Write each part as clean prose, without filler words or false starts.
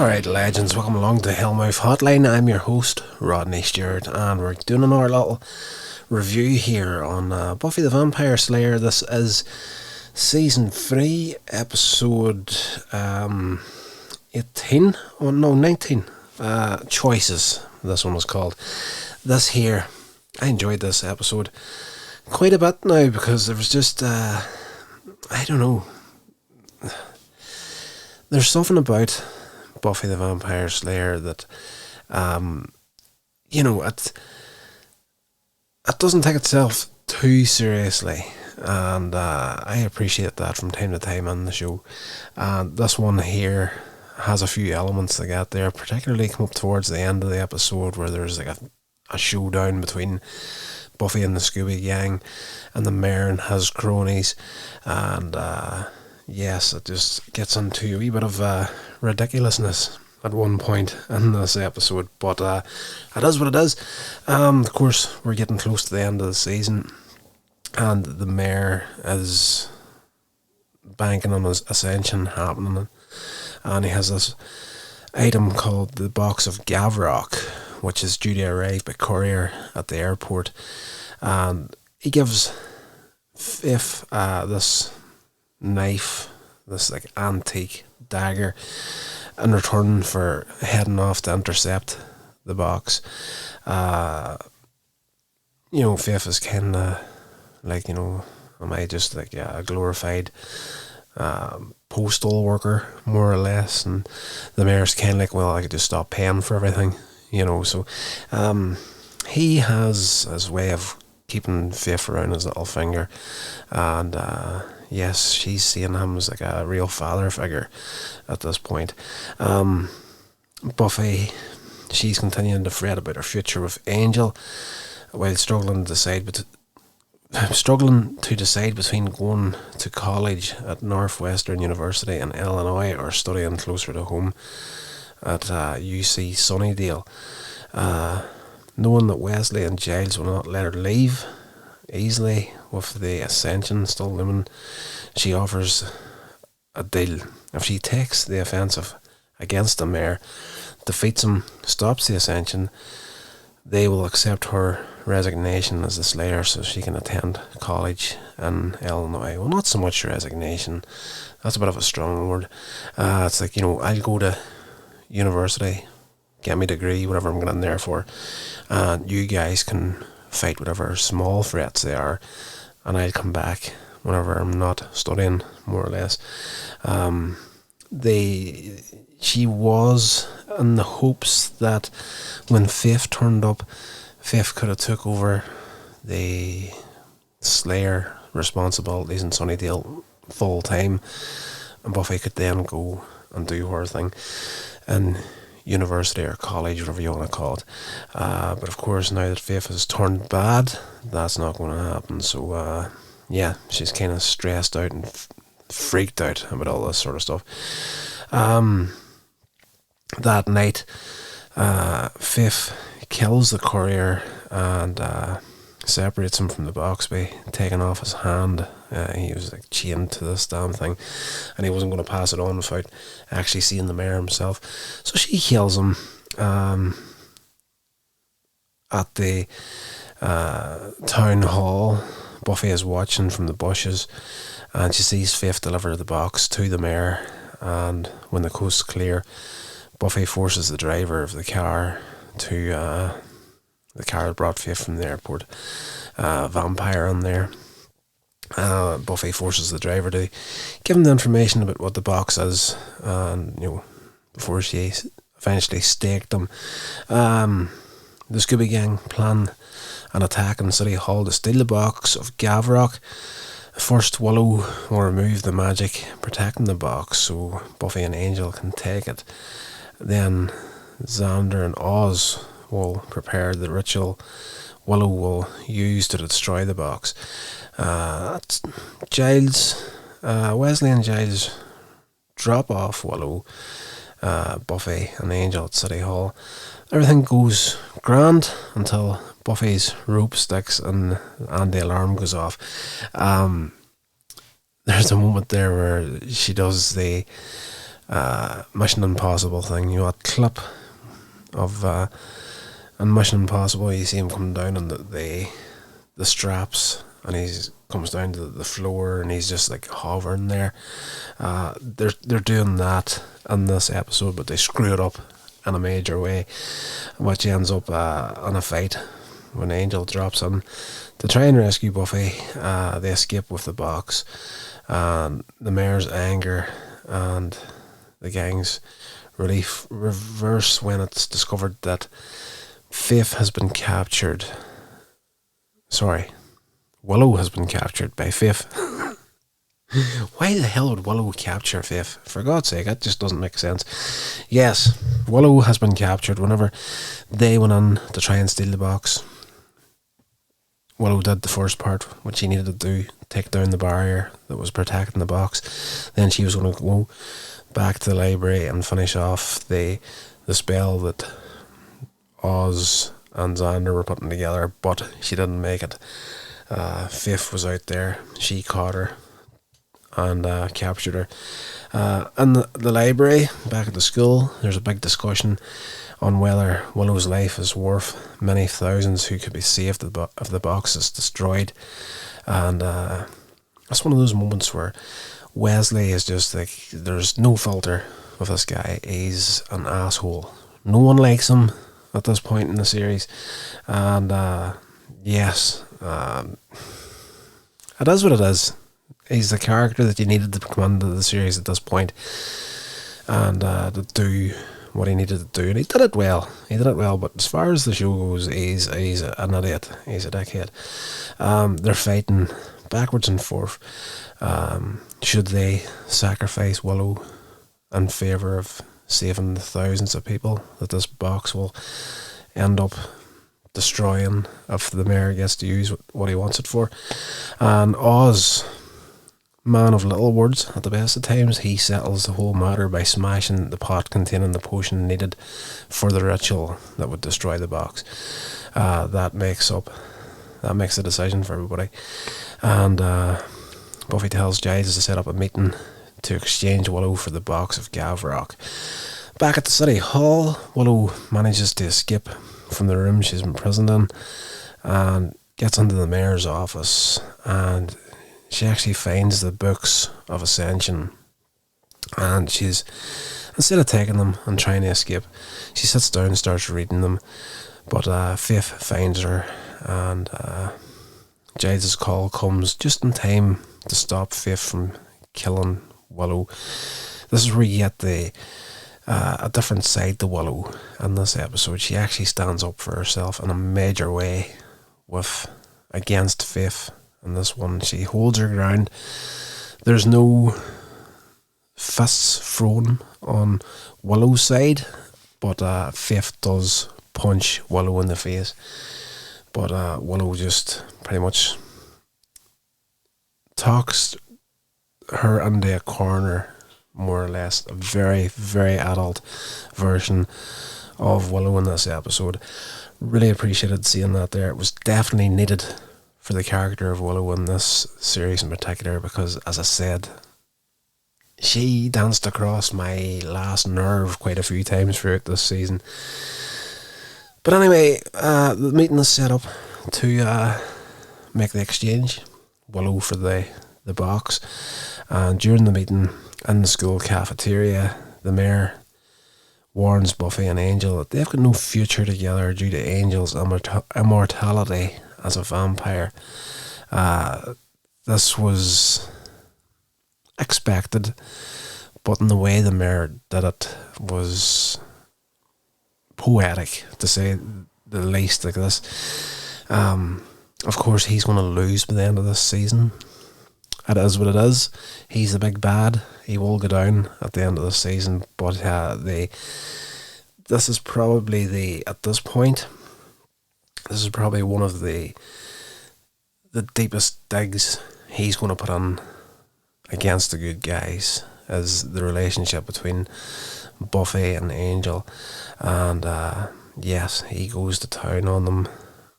Alright, legends, welcome along to Hellmouth Hotline. I'm your host, Rodney Stewart, and we're doing another little review here on Buffy the Vampire Slayer. This is Season 3, Episode 18, oh no, 19, Choices, this one was called. This here, I enjoyed this episode quite a bit now, because there was just, I don't know, there's something about Buffy the Vampire Slayer that, it doesn't take itself too seriously, and I appreciate that from time to time on the show. And this one here has a few elements that get there, particularly come up towards the end of the episode where there's like a showdown between Buffy and the Scooby Gang, and the mayor and his cronies, and yes, it just gets into a wee bit of ridiculousness at one point in this episode, but it is what it is. Of course, we're getting close to the end of the season, and the mayor is banking on his ascension happening, and he has this item called the box of Gavrock, which is due to arrive by courier at the airport, and he gives Fifth this knife, this like antique dagger, in return for heading off to intercept the box. Fifth is kind of like, am I just like a glorified postal worker, more or less? And the mayor's kind of like, well, I could just stop paying for everything, so he has his way of keeping Fifth around his little finger, and yes, she's seeing him as like a real father figure at this point. Buffy, she's continuing to fret about her future with Angel, while struggling to decide between going to college at Northwestern University in Illinois or studying closer to home at UC Sunnydale. Knowing that Wesley and Giles will not let her leave easily, with the Ascension still looming, she offers a deal. If she takes the offensive against the mayor, defeats him, stops the Ascension, they will accept her resignation as the Slayer so she can attend college in Illinois. Well, not so much resignation, that's a bit of a strong word. It's like, I'll go to university, get my degree, whatever I'm going in there for, and you guys can fight whatever small threats they are, and I'll come back whenever I'm not studying, more or less. She was in the hopes that when Faith turned up, Faith could have took over the Slayer responsibilities in Sunnydale full time, and Buffy could then go and do her thing in university or college, whatever you want to call it. But of course, now that Faith has turned bad, that's not going to happen. So she's kind of stressed out and freaked out about all this sort of stuff. That night, Faith kills the courier and separates him from the box by taking off his hand. He was like chained to this damn thing, and he wasn't going to pass it on without actually seeing the mayor himself. So she kills him at the town hall. Buffy is watching from the bushes, and she sees Faith deliver the box to the mayor, and when the coast's clear, Buffy forces the driver of the car to the car that brought Faith from the airport, vampire on there. Buffy forces the driver to give him the information about what the box is, and before she eventually staked them. The Scooby Gang plan an attack on City Hall to steal the box of Gavrock. First, Willow will remove the magic protecting the box so Buffy and Angel can take it. Then Xander and Oz will prepare the ritual Willow will use to destroy the box. Wesley and Giles drop off Willow, Buffy and Angel at City Hall. Everything goes grand until Buffy's rope sticks and the alarm goes off. There's a moment there where she does the Mission Impossible thing. You know, a clip of in Mission Impossible, you see him come down on the straps, and he's comes down to the floor, and he's just like hovering there. They're doing that in this episode, but they screw it up in a major way, which ends up in a fight when Angel drops in to try and rescue Buffy. They escape with the box, and the mayor's anger and the gang's relief reverse when it's discovered that Faith has been captured. Sorry, Willow has been captured by Faith. Why the hell would Willow capture Faith? For God's sake, that just doesn't make sense. Yes, Willow has been captured. Whenever they went in to try and steal the box, Willow did the first part, what she needed to do, take down the barrier that was protecting the box. Then she was going to go back to the library and finish off the spell that Oz and Xander were putting together, but she didn't make it. Faith was out there. She caught her and captured her. In the library, back at the school, there's a big discussion on whether Willow's life is worth many thousands who could be saved if the box is destroyed. And that's one of those moments where Wesley is just like, there's no filter with this guy. He's an asshole. No one likes him at this point in the series. And yes, it is what it is. He's the character that you needed to come into the series at this point, and to do what he needed to do, and he did it well. But as far as the show goes, he's an idiot. He's a dickhead. They're fighting backwards and forth. Should they sacrifice Willow in favour of saving the thousands of people that this box will end up destroying if the mayor gets to use what he wants it for? And Oz, man of little words at the best of times, he settles the whole matter by smashing the pot containing the potion needed for the ritual that would destroy the box. That makes the decision for everybody. And Buffy tells Giles to set up a meeting to exchange Willow for the box of Gavrock. Back at the city hall, Willow manages to escape from the room she's imprisoned in and gets into the mayor's office, and she actually finds the books of Ascension, and she's, instead of taking them and trying to escape, she sits down and starts reading them. But Faith finds her, and Giles' call comes just in time to stop Faith from killing Willow. This is where you get a different side to Willow in this episode. She actually stands up for herself in a major way against Faith. In this one, she holds her ground. There's no fists thrown on Willow's side, but Faith does punch Willow in the face. But Willow just pretty much talks her into a corner, more or less. A very, very adult version of Willow in this episode. Really appreciated seeing that there. It was definitely needed for the character of Willow in this series in particular, because, as I said, she danced across my last nerve quite a few times throughout this season. But anyway, the meeting is set up to make the exchange, Willow for the box. And during the meeting in the school cafeteria, the mayor warns Buffy and Angel that they've got no future together due to Angel's immortality as a vampire. This was expected, but in the way the mayor did it was poetic, to say the least. Like this, of course, he's going to lose by the end of this season. It is what it is. He's the big bad. He will go down at the end of the season, but this is probably at this point, this is probably one of the deepest digs he's going to put on against the good guys, is the relationship between Buffy and Angel. And yes, he goes to town on them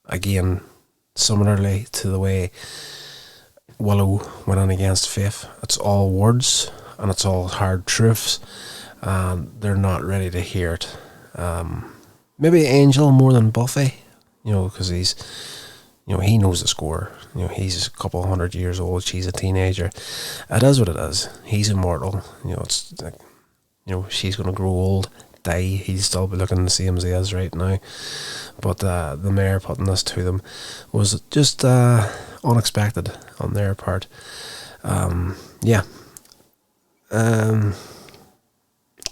again, similarly to the way Willow went on against Faith. It's all words and it's all hard truths, and they're not ready to hear it. Maybe Angel more than Buffy, because he knows the score. He's a couple 100 years old. She's a teenager. It is what it is. He's immortal. It's like, she's going to grow old, die. He'll still be looking the same as he is right now. But the mayor putting this to them was just unexpected on their part.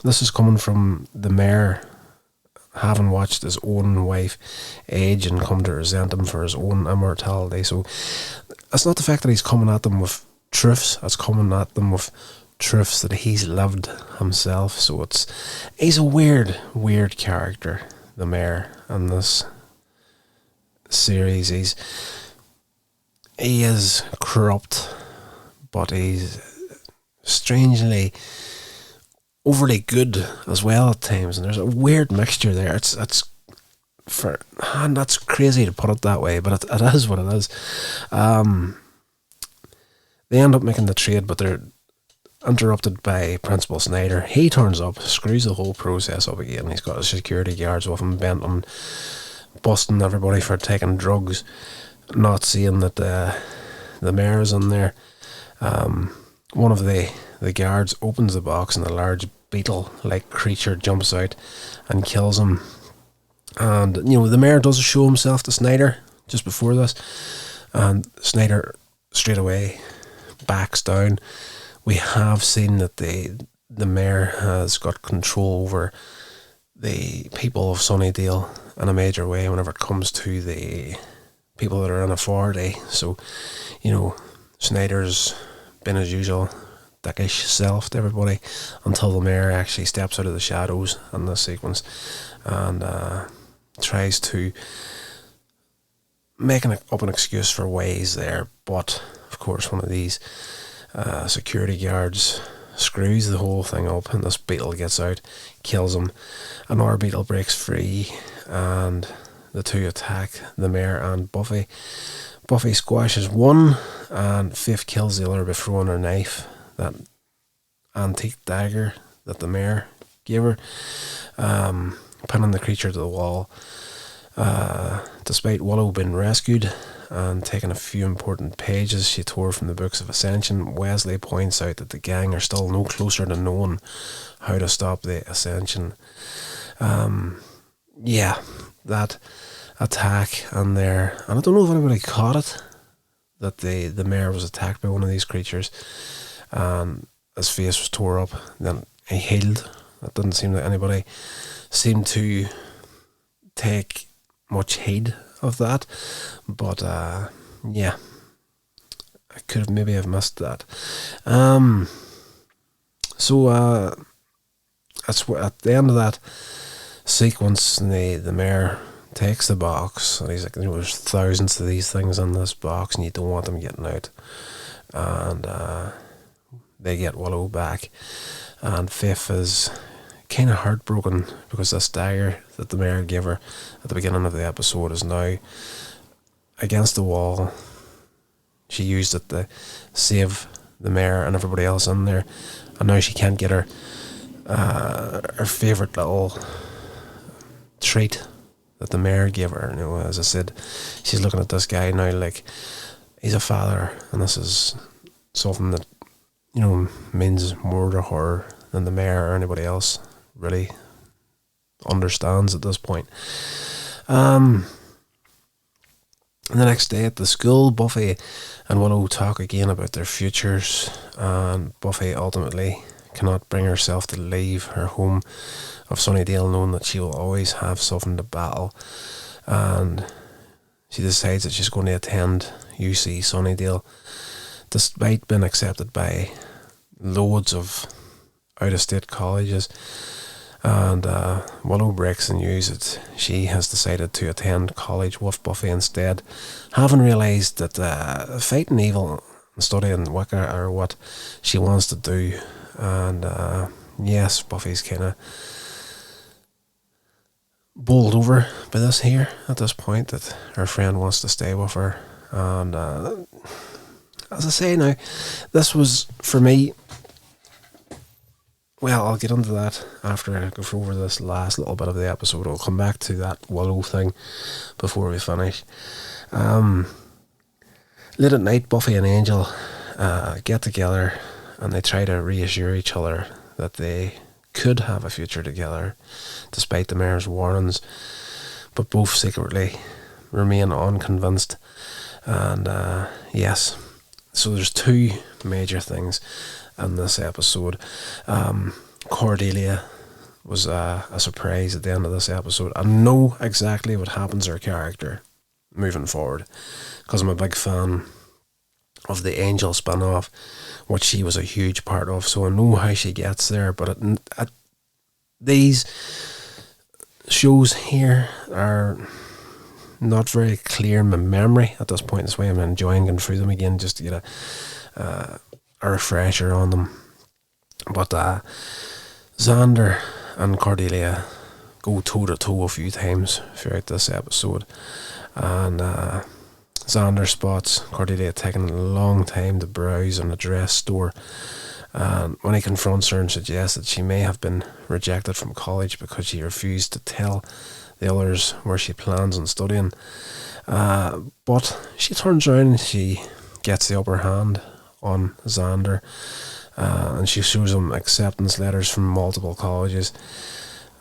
This is coming from the mayor having watched his own wife age and come to resent him for his own immortality. So it's not the fact that he's coming at them with truths, it's coming at them with truths that he's lived himself. So he's a weird character, the mayor, in this series. He is corrupt, but he's strangely overly good as well at times, and there's a weird mixture there. That's crazy to put it that way, but it is what it is. They end up making the trade, but they're interrupted by Principal Snyder. He turns up, screws the whole process up again. He's got his security guards with him, bent on busting everybody for taking drugs, not seeing that the mayor's in there. One of the guards opens the box and a large beetle-like creature jumps out and kills him. And, the mayor does show himself to Snyder just before this, and Snyder straight away backs down. We have seen that the mayor has got control over the people of Sunnydale in a major way whenever it comes to the people that are in authority. So, Snyder's been as usual dickish self to everybody until the mayor actually steps out of the shadows in this sequence and tries to make up an excuse for why he's there. But of course one of these security guards screws the whole thing up, and this beetle gets out, kills him. Another beetle breaks free, and the two attack the mayor and Buffy. Buffy squashes one, and Faith kills the other by throwing her knife, that antique dagger that the mayor gave her, pinning the creature to the wall. Despite Willow being rescued and taking a few important pages she tore from the books of Ascension, Wesley points out that the gang are still no closer to knowing how to stop the Ascension. That attack in there, and I don't know if anybody caught it, that the mayor was attacked by one of these creatures, and his face was tore up, then he healed. It didn't seem that anybody seemed to take much heed of that, but I could have maybe have missed that. So that's at the end of that sequence, the mayor takes the box, and he's like, there's thousands of these things in this box, and you don't want them getting out. And they get Willow back, and Faith is kind of heartbroken because this dagger that the mayor gave her at the beginning of the episode is now against the wall. She used it to save the mayor and everybody else in there, and now she can't get her favourite little treat that the mayor gave her. As I said, she's looking at this guy now like he's a father, and this is something that means more to her than the mayor or anybody else really understands at this point. The next day at the school, Buffy and Willow talk again about their futures, and Buffy ultimately cannot bring herself to leave her home of Sunnydale, knowing that she will always have something to battle, and she decides that she's going to attend UC Sunnydale despite being accepted by loads of out-of-state colleges. And Willow breaks the news that she has decided to attend college with Buffy instead, having realised that fighting evil and studying Wicca are what she wants to do. And yes, Buffy's kind of bowled over by this here at this point, that her friend wants to stay with her. And as I say now, this was, for me, well, I'll get into that after I go over this last little bit of the episode. I'll come back to that Willow thing before we finish. Late at night, Buffy and Angel get together and they try to reassure each other that they could have a future together, despite the mayor's warnings, but both secretly remain unconvinced. And yes, so there's two major things in this episode. Cordelia was a surprise at the end of this episode. I know exactly what happens to her character moving forward, because I'm a big fan of the Angel spin-off, which she was a huge part of, so I know how she gets there. But these shows here are not very clear in my memory at this point. That's why I'm enjoying going through them again, just to get a refresher on them. But Xander and Cordelia go toe-to-toe a few times throughout this episode, and Xander spots Cordelia taking a long time to browse in a dress store, and when he confronts her and suggests that she may have been rejected from college because she refused to tell the others where she plans on studying, but she turns around and she gets the upper hand on Xander, and she shows him acceptance letters from multiple colleges,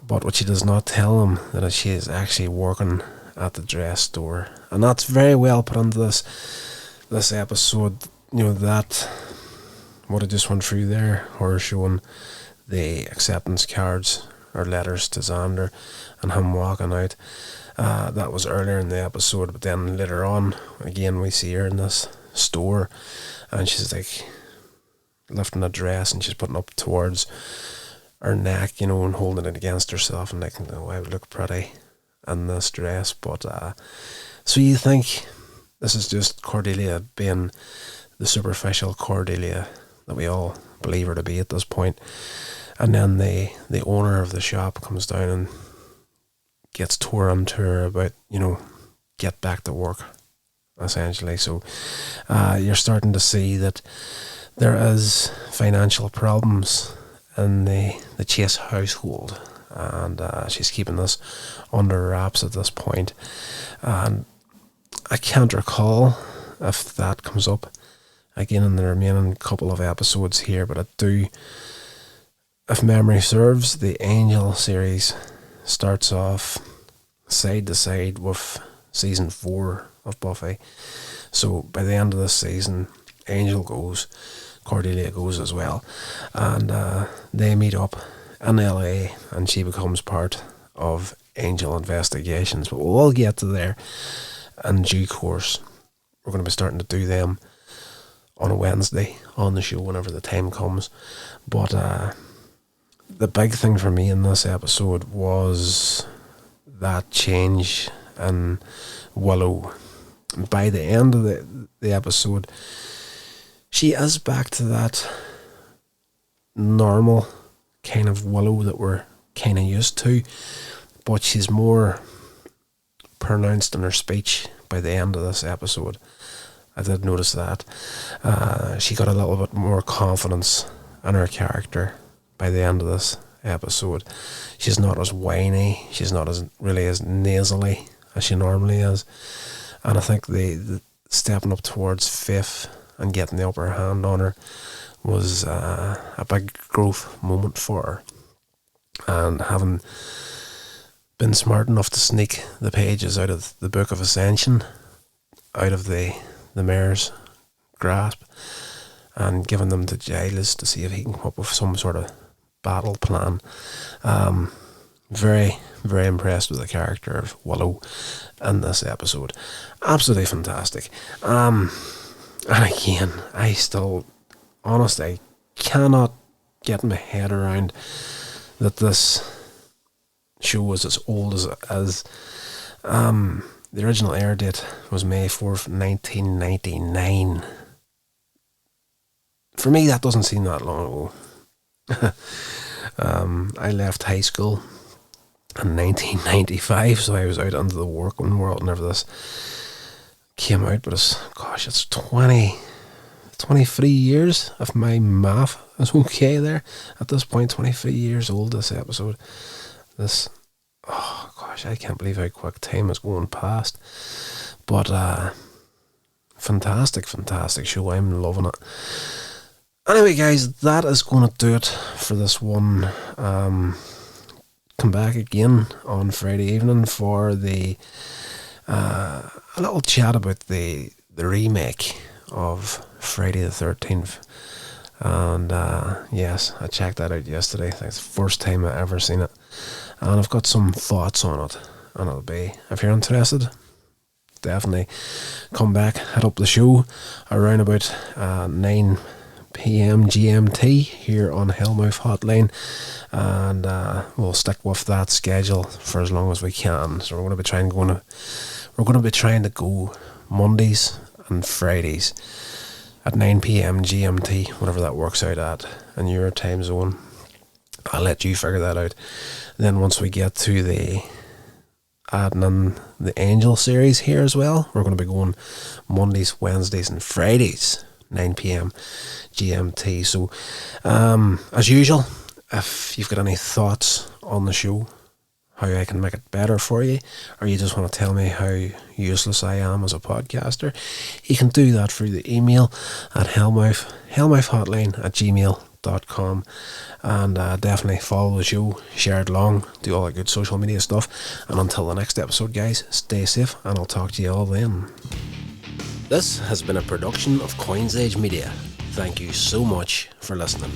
but what she does not tell him that she is actually working at the dress store. And that's very well put into this episode, that what I just went through there, her showing the acceptance cards or letters to Xander and him walking out. That was earlier in the episode, but then later on again we see her in this store and she's like lifting a dress and she's putting up towards her neck, and holding it against herself and thinking, I would look pretty in this dress. But so you think this is just Cordelia being the superficial Cordelia that we all believe her to be at this point, and then the owner of the shop comes down and gets tore into her about get back to work, essentially. So you're starting to see that there is financial problems in the Chase household, and she's keeping this under wraps at this point. And I can't recall if that comes up again in the remaining couple of episodes here, but I do, if memory serves, the Angel series starts off side to side with season 4 of Buffy. So by the end of this season, Angel goes, Cordelia goes as well, and they meet up in LA and she becomes part of Angel Investigations. But we'll all get to there in due course. We're going to be starting to do them on a Wednesday on the show whenever the time comes. But the big thing for me in this episode was that change in Willow. By the end of the episode, she is back to that normal kind of Willow that we're kind of used to, but she's more pronounced in her speech by the end of this episode. I did notice that. She got a little bit more confidence in her character by the end of this episode. She's not as whiny, she's not as nasally as she normally is, and I think the stepping up towards Faith and getting the upper hand on her was a big growth moment for her. And having been smart enough to sneak the pages out of the Book of Ascension out of the mayor's grasp and giving them to Giles to see if he can come up with some sort of battle plan. Very, very impressed with the character of Willow in this episode. Absolutely fantastic. And again, I still, honestly, cannot get my head around that this show is as old as it is. The original air date was May 4th, 1999. For me, that doesn't seem that long ago. I left high school in 1995, so I was out into the working world whenever this came out. But it's 20, 23 years, if my math is okay there. At this point, 23 years old, this episode. Oh gosh, I can't believe how quick time is going past. But fantastic show. I'm loving it. Anyway, guys, that is going to do it for this one. Come back again on Friday evening for a little chat about the remake of Friday the 13th. And yes, I checked that out yesterday. It's the first time I ever seen it, and I've got some thoughts on it. And it'll be, if you're interested, definitely come back, head up the show around about 9 p.m. GMT here on Hellmouth Hotline, and we'll stick with that schedule for as long as we can. So we're going to be trying to go Mondays and Fridays at 9 p.m. GMT, whatever that works out at in your time zone. I'll let you figure that out. Then once we get to the adding in the Angel series here as well, we're going to be going Mondays, Wednesdays and Fridays 9 p.m. GMT. So as usual, if you've got any thoughts on the show, how I can make it better for you, or you just want to tell me how useless I am as a podcaster, you can do that through the email at hellmouthhotline@gmail.com. And definitely follow the show, share it along, do all that good social media stuff. And until the next episode, guys, stay safe, and I'll talk to you all then. This has been a production of Coins Age Media. Thank you so much for listening.